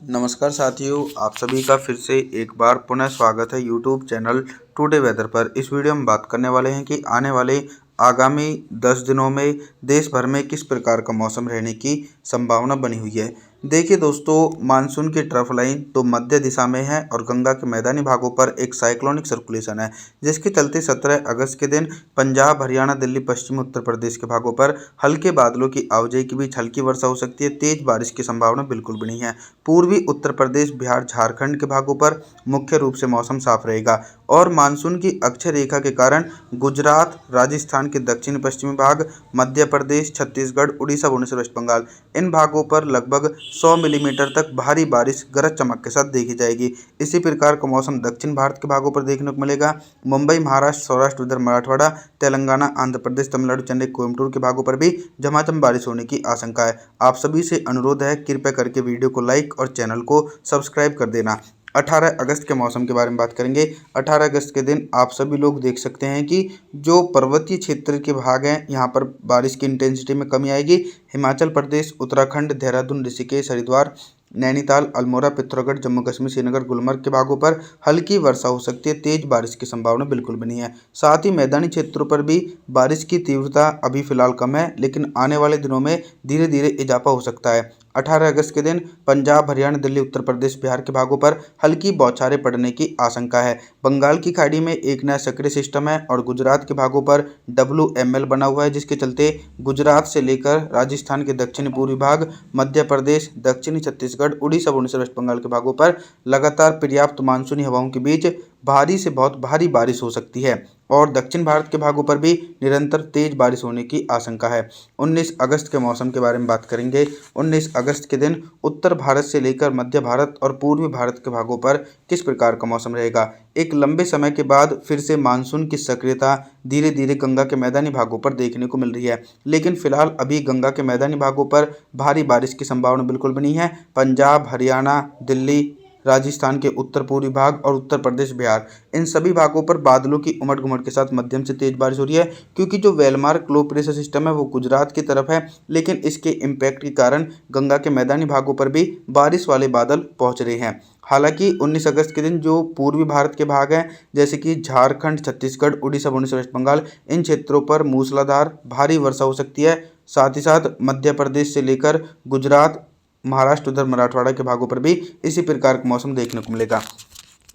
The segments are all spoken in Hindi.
नमस्कार साथियों, आप सभी का फिर से एक बार पुनः स्वागत है यूट्यूब चैनल टुडे वेदर पर। इस वीडियो में बात करने वाले हैं कि आने वाले आगामी 10 दिनों में देश भर में किस प्रकार का मौसम रहने की संभावना बनी हुई है। देखिए दोस्तों, मानसून की ट्रफ लाइन तो मध्य दिशा में है और गंगा के मैदानी भागों पर एक साइक्लोनिक सर्कुलेशन है, जिसके चलते 17 अगस्त के दिन पंजाब, हरियाणा, दिल्ली, पश्चिमी उत्तर प्रदेश के भागों पर हल्के बादलों की आवाजाही के बीच हल्की वर्षा हो सकती है। तेज बारिश की संभावना बिल्कुल भी नहीं है। पूर्वी उत्तर प्रदेश, बिहार, झारखंड के भागों पर मुख्य रूप से मौसम साफ रहेगा और मानसून की अक्षय रेखा के कारण गुजरात, राजस्थान के दक्षिण पश्चिमी भाग, मध्य प्रदेश, छत्तीसगढ़, उड़ीसा, भुवनेश्वर, वेस्ट बंगाल, इन भागों पर लगभग 100 मिलीमीटर तक भारी बारिश गरज चमक के साथ देखी जाएगी। इसी प्रकार का मौसम दक्षिण भारत के भागों पर देखने को मिलेगा। मुंबई, महाराष्ट्र, सौराष्ट्र, विदर्भ, मराठवाड़ा, तेलंगाना, आंध्र प्रदेश, तमिलनाडु, चेन्नई, कोयम्बटूर के भागों पर भी झमाझम बारिश होने की आशंका है। आप सभी से अनुरोध है, कृपया करके वीडियो को लाइक और चैनल को सब्सक्राइब कर देना। 18 अगस्त के मौसम के बारे में बात करेंगे। 18 अगस्त के दिन आप सभी लोग देख सकते हैं कि जो पर्वतीय क्षेत्र के भाग हैं, यहाँ पर बारिश की इंटेंसिटी में कमी आएगी। हिमाचल प्रदेश, उत्तराखंड, देहरादून, ऋषिकेश, हरिद्वार, नैनीताल, अल्मोड़ा, पिथौरागढ़, जम्मू कश्मीर, श्रीनगर, गुलमर्ग के भागों पर हल्की वर्षा हो सकती है। तेज बारिश की संभावना बिल्कुल भी नहीं है। साथ ही मैदानी क्षेत्रों पर भी बारिश की तीव्रता अभी फिलहाल कम है, लेकिन आने वाले दिनों में धीरे धीरे इजाफा हो सकता है। 18 अगस्त के दिन पंजाब, हरियाणा, दिल्ली, उत्तर प्रदेश, बिहार के भागों पर हल्की बौछारें पड़ने की आशंका है। बंगाल की खाड़ी में एक नया सक्रिय सिस्टम है और गुजरात के भागों पर WML बना हुआ है, जिसके चलते गुजरात से लेकर राजस्थान के दक्षिणी पूर्वी भाग, मध्य प्रदेश, दक्षिणी छत्तीसगढ़, उड़ीसा, भुवनेश्वर, वेस्ट बंगाल के भागों पर लगातार पर्याप्त मानसूनी हवाओं के बीच भारी से बहुत भारी बारिश हो सकती है और दक्षिण भारत के भागों पर भी निरंतर तेज बारिश होने की आशंका है। 19 अगस्त के मौसम के बारे में बात करेंगे। 19 अगस्त के दिन उत्तर भारत से लेकर मध्य भारत और पूर्वी भारत के भागों पर किस प्रकार का मौसम रहेगा। एक लंबे समय के बाद फिर से मानसून की सक्रियता धीरे धीरे गंगा के मैदानी भागों पर देखने को मिल रही है, लेकिन फिलहाल अभी गंगा के मैदानी भागों पर भारी बारिश की संभावना बिल्कुल भी नहीं है। पंजाब, हरियाणा, दिल्ली, राजस्थान के उत्तर पूर्वी भाग और उत्तर प्रदेश, बिहार, इन सभी भागों पर बादलों की उमड़ घुमड़ के साथ मध्यम से तेज बारिश हो रही है, क्योंकि जो वेलमार्क लो प्रेशर सिस्टम है वो गुजरात की तरफ है, लेकिन इसके इम्पैक्ट के कारण गंगा के मैदानी भागों पर भी बारिश वाले बादल पहुंच रहे हैं। हालांकि 19 अगस्त के दिन जो पूर्वी भारत के भाग हैं, जैसे कि झारखंड, छत्तीसगढ़, उड़ीसा, भुवनेश्वर, वेस्ट बंगाल, इन क्षेत्रों पर मूसलाधार भारी वर्षा हो सकती है। साथ ही साथ मध्य प्रदेश से लेकर गुजरात, महाराष्ट्र, उधर मराठवाड़ा के भागों पर भी इसी प्रकार का मौसम देखने को मिलेगा।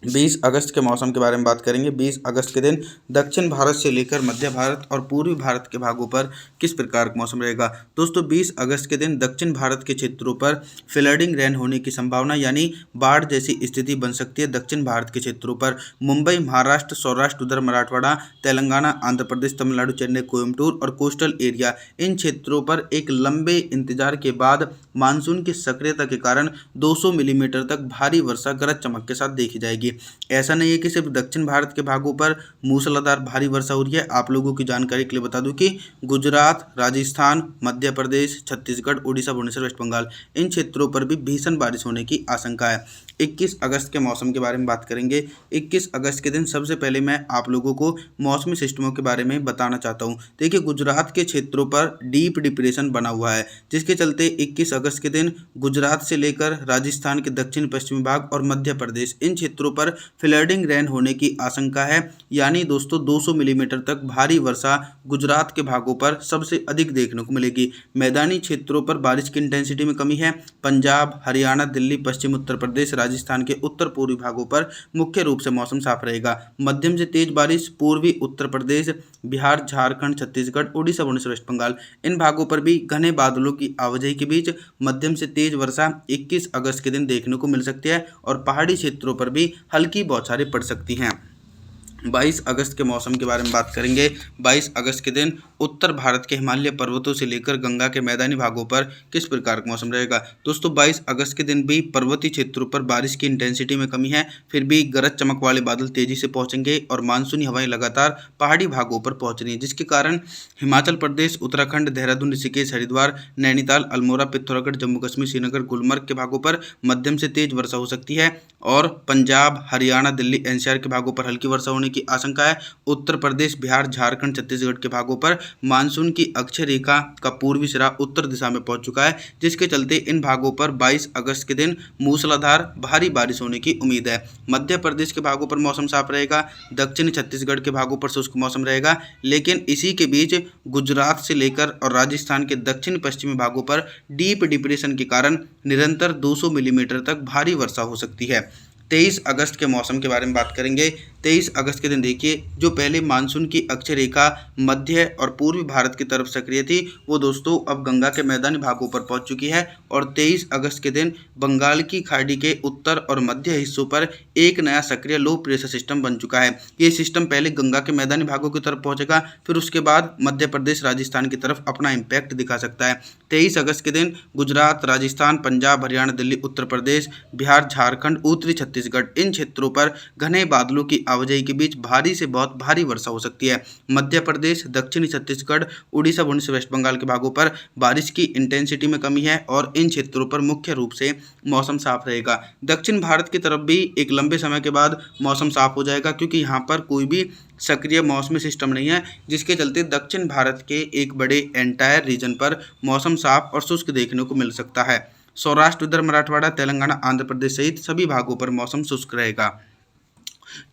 20 अगस्त के मौसम के बारे में बात करेंगे। 20 अगस्त के दिन दक्षिण भारत से लेकर मध्य भारत और पूर्वी भारत के भागों पर किस प्रकार का मौसम रहेगा। दोस्तों, 20 अगस्त के दिन दक्षिण भारत के क्षेत्रों पर फ्लडिंग रेन होने की संभावना, यानी बाढ़ जैसी स्थिति बन सकती है। दक्षिण भारत के क्षेत्रों पर मुंबई, महाराष्ट्र, सौराष्ट्र, उधर मराठवाड़ा, तेलंगाना, आंध्र प्रदेश, तमिलनाडु, चेन्नई, कोयम्बटूर और कोस्टल एरिया, इन क्षेत्रों पर एक लंबे इंतजार के बाद मानसून की सक्रियता के कारण 200 मिलीमीटर तक भारी वर्षा गरज चमक के साथ देखी जाएगी। ऐसा नहीं है कि सिर्फ दक्षिण भारत के भागों पर मूसलाधार भारी वर्षा हो रही है। आप लोगों की जानकारी के लिए बता दूं कि गुजरात, राजस्थान, मध्य प्रदेश, छत्तीसगढ़, उड़ीसा, भुवनेश्वर, वेस्ट बंगाल, इन क्षेत्रों पर भी भीषण बारिश होने की आशंका है। 21 अगस्त के मौसम के बारे में बात करेंगे। 21 अगस्त के दिन सबसे पहले मैं आप लोगों को मौसमी सिस्टमों के बारे में बताना चाहता हूं। देखिए, गुजरात के क्षेत्रों पर डीप डिप्रेशन बना हुआ है, जिसके चलते 21 अगस्त के दिन गुजरात से लेकर राजस्थान के दक्षिण पश्चिमी भाग और मध्य प्रदेश, इन क्षेत्रों पर फ्लडिंग रेन होने की आशंका है। यानी दोस्तों, 200 मिलीमीटर तक भारी वर्षा गुजरात के भागों पर सबसे अधिक देखने को मिलेगी। मैदानी क्षेत्रों पर बारिश की इंटेंसिटी में कमी है। पंजाब, हरियाणा, दिल्ली, पश्चिम उत्तर प्रदेश, राजस्थान के उत्तर पूर्वी भागों पर मुख्य रूप से मौसम साफ रहेगा। मध्यम से तेज बारिश पूर्वी उत्तर प्रदेश, बिहार, झारखंड, छत्तीसगढ़, उड़ीसा, भुवनेश्वर, वेस्ट बंगाल, इन भागों पर भी घने बादलों की आवाजाही के बीच मध्यम से तेज वर्षा 21 अगस्त के दिन देखने को मिल सकती है और पहाड़ी क्षेत्रों पर भी हल्की बौछारें पड़ सकती हैं। 22 अगस्त के मौसम के बारे में बात करेंगे। 22 अगस्त के दिन उत्तर भारत के हिमालय पर्वतों से लेकर गंगा के मैदानी भागों पर किस प्रकार का मौसम रहेगा। दोस्तों, 22 अगस्त के दिन भी पर्वतीय क्षेत्रों पर बारिश की इंटेंसिटी में कमी है, फिर भी गरज चमक वाले बादल तेजी से पहुंचेंगे और मानसूनी हवाएं लगातार पहाड़ी भागों पर पहुंच रही हैं, जिसके कारण हिमाचल प्रदेश, उत्तराखंड, देहरादून, ऋषिकेश, हरिद्वार, नैनीताल, अल्मोड़ा, पिथौरागढ़, जम्मू कश्मीर, श्रीनगर, गुलमर्ग के भागों पर मध्यम से तेज वर्षा हो सकती है और पंजाब, हरियाणा, दिल्ली, NCR के भागों पर हल्की वर्षा होने की आशंका है। उत्तर प्रदेश, बिहार, झारखंड, छत्तीसगढ़ के भागों पर मानसून की अक्षय रेखा का पूर्वी सिरा उत्तर दिशा में पहुंच चुका है, जिसके चलते इन भागों पर 22 अगस्त के दिन मूसलाधार भारी बारिश होने की उम्मीद है। मध्य प्रदेश के भागों पर मौसम साफ रहेगा। दक्षिणी छत्तीसगढ़ के भागों पर शुष्क मौसम रहेगा, लेकिन इसी के बीच गुजरात से लेकर और राजस्थान के दक्षिण पश्चिमी भागों पर डीप डिप्रेशन के कारण निरंतर 200 मिलीमीटर तक भारी वर्षा हो सकती है। 23 अगस्त के मौसम के बारे में बात करेंगे। 23 अगस्त के दिन देखिए, जो पहले मानसून की अक्षय रेखा मध्य और पूर्वी भारत की तरफ सक्रिय थी, वो दोस्तों अब गंगा के मैदानी भागों पर पहुंच चुकी है और 23 अगस्त के दिन बंगाल की खाड़ी के उत्तर और मध्य हिस्सों पर एक नया सक्रिय लो प्रेशर सिस्टम बन चुका है। ये सिस्टम पहले गंगा के मैदानी भागों की तरफ पहुंचेगा, फिर उसके बाद मध्य प्रदेश, राजस्थान की तरफ अपना इम्पैक्ट दिखा सकता है। 23 अगस्त के दिन गुजरात, राजस्थान, पंजाब, हरियाणा, दिल्ली, उत्तर प्रदेश, बिहार, झारखंड, उत्तरी छत्तीसगढ़, इन क्षेत्रों पर घने बादलों की आवाजाही के बीच भारी से बहुत भारी वर्षा हो सकती है। मध्य प्रदेश, दक्षिणी छत्तीसगढ़, उड़ीसा, भुवनेश्वर, वेस्ट बंगाल के भागों पर बारिश की इंटेंसिटी में कमी है और इन क्षेत्रों पर मुख्य रूप से मौसम साफ रहेगा। दक्षिण भारत की तरफ भी एक लंबे समय के बाद मौसम साफ हो जाएगा, क्योंकि यहाँ पर कोई भी सक्रिय मौसमी सिस्टम नहीं है, जिसके चलते दक्षिण भारत के एक बड़े एंटायर रीजन पर मौसम साफ और शुष्क देखने को मिल सकता है। सौराष्ट्र, विदर्भ, मराठवाड़ा, तेलंगाना, आंध्र प्रदेश सहित सभी भागों पर मौसम शुष्क रहेगा।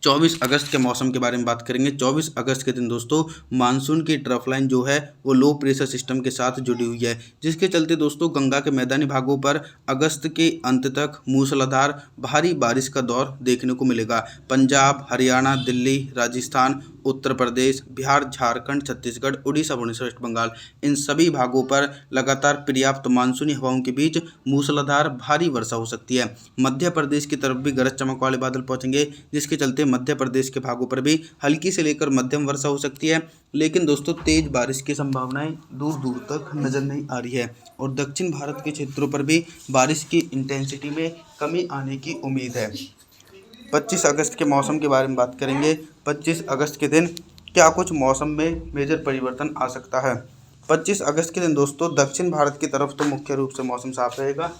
24 अगस्त के मौसम के बारे में बात करेंगे। 24 अगस्त के दिन दोस्तों मानसून की ट्रफ लाइन जो है वो लो प्रेशर सिस्टम के साथ जुड़ी हुई है, जिसके चलते दोस्तों गंगा के मैदानी भागों पर अगस्त के अंत तक मूसलाधार भारी बारिश का दौर देखने को मिलेगा। पंजाब, हरियाणा, दिल्ली, राजस्थान, उत्तर प्रदेश, बिहार, झारखंड, छत्तीसगढ़, उड़ीसा, भुवनेश्वर, वेस्ट बंगाल, इन सभी भागों पर लगातार पर्याप्त मानसूनी हवाओं के बीच मूसलाधार भारी वर्षा हो सकती है। मध्य प्रदेश की तरफ भी गरज चमक वाले बादल पहुंचेंगे, जिसके चलते मध्य प्रदेश के भागों पर भी हल्की से लेकर मध्यम वर्षा हो सकती है। लेकिन दोस्तों तेज बारिश की संभावनाएं दूर दूर तक नजर नहीं आ रही है और दक्षिण भारत के क्षेत्रों पर भी बारिश की इंटेंसिटी में कमी आने की उम्मीद है। 25 अगस्त के मौसम के बारे में बात करेंगे। 25 अगस्त के दिन क्या कुछ मौसम में मेजर परिवर्तन आ सकता है। 25 अगस्त के दिन दोस्तों दक्षिण भारत की तरफ तो मुख्य रूप से मौसम साफ रहेगा।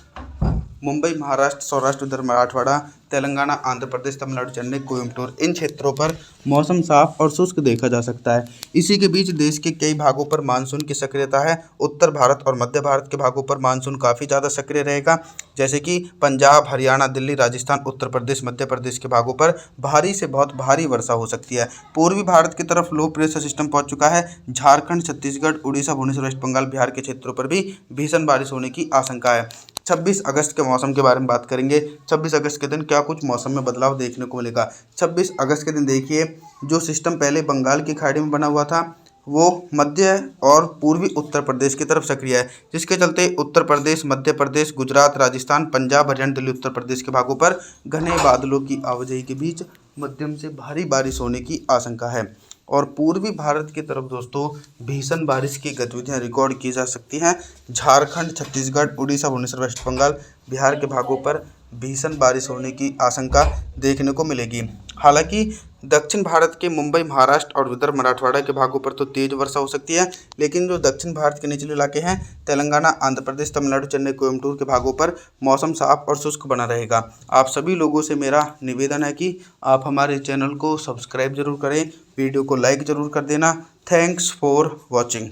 मुंबई, महाराष्ट्र, सौराष्ट्र, उधर मराठवाड़ा, तेलंगाना, आंध्र प्रदेश, तमिलनाडु, चेन्नई, कोयम्बटूर, इन क्षेत्रों पर मौसम साफ और शुष्क देखा जा सकता है। इसी के बीच देश के कई भागों पर मानसून की सक्रियता है। उत्तर भारत और मध्य भारत के भागों पर मानसून काफ़ी ज़्यादा सक्रिय रहेगा, जैसे कि पंजाब, हरियाणा, दिल्ली, राजस्थान, उत्तर प्रदेश, मध्य प्रदेश के भागों पर भारी से बहुत भारी वर्षा हो सकती है। पूर्वी भारत की तरफ लो प्रेशर सिस्टम पहुंच चुका है। झारखंड, छत्तीसगढ़, उड़ीसा, भुवनेश्वर, वेस्ट बंगाल, बिहार के क्षेत्रों पर भी भीषण बारिश होने की आशंका है। 26 अगस्त के मौसम के बारे में बात करेंगे। 26 अगस्त के दिन क्या कुछ मौसम में बदलाव देखने को मिलेगा। 26 अगस्त के दिन देखिए, जो सिस्टम पहले बंगाल की खाड़ी में बना हुआ था वो मध्य और पूर्वी उत्तर प्रदेश की तरफ सक्रिय है, जिसके चलते उत्तर प्रदेश, मध्य प्रदेश, गुजरात, राजस्थान, पंजाब, हरियाणा, दिल्ली, उत्तर प्रदेश के भागों पर घने बादलों की आवाजाही के बीच मध्यम से भारी बारिश होने की आशंका है और पूर्वी भारत की तरफ दोस्तों भीषण बारिश की गतिविधियां रिकॉर्ड की जा सकती हैं। झारखंड, छत्तीसगढ़, उड़ीसा, भुवनेश्वर, वेस्ट बंगाल, बिहार के भागों पर भीषण बारिश होने की आशंका देखने को मिलेगी। हालांकि दक्षिण भारत के मुंबई, महाराष्ट्र और विदर्भ, मराठवाड़ा के भागों पर तो तेज वर्षा हो सकती है, लेकिन जो दक्षिण भारत के निचले इलाके हैं, तेलंगाना, आंध्र प्रदेश, तमिलनाडु, चेन्नई, कोयम्बटूर के भागों पर मौसम साफ और शुष्क बना रहेगा। आप सभी लोगों से मेरा निवेदन है कि आप हमारे चैनल को सब्सक्राइब जरूर करें, वीडियो को लाइक ज़रूर कर देना। Thanks for watching.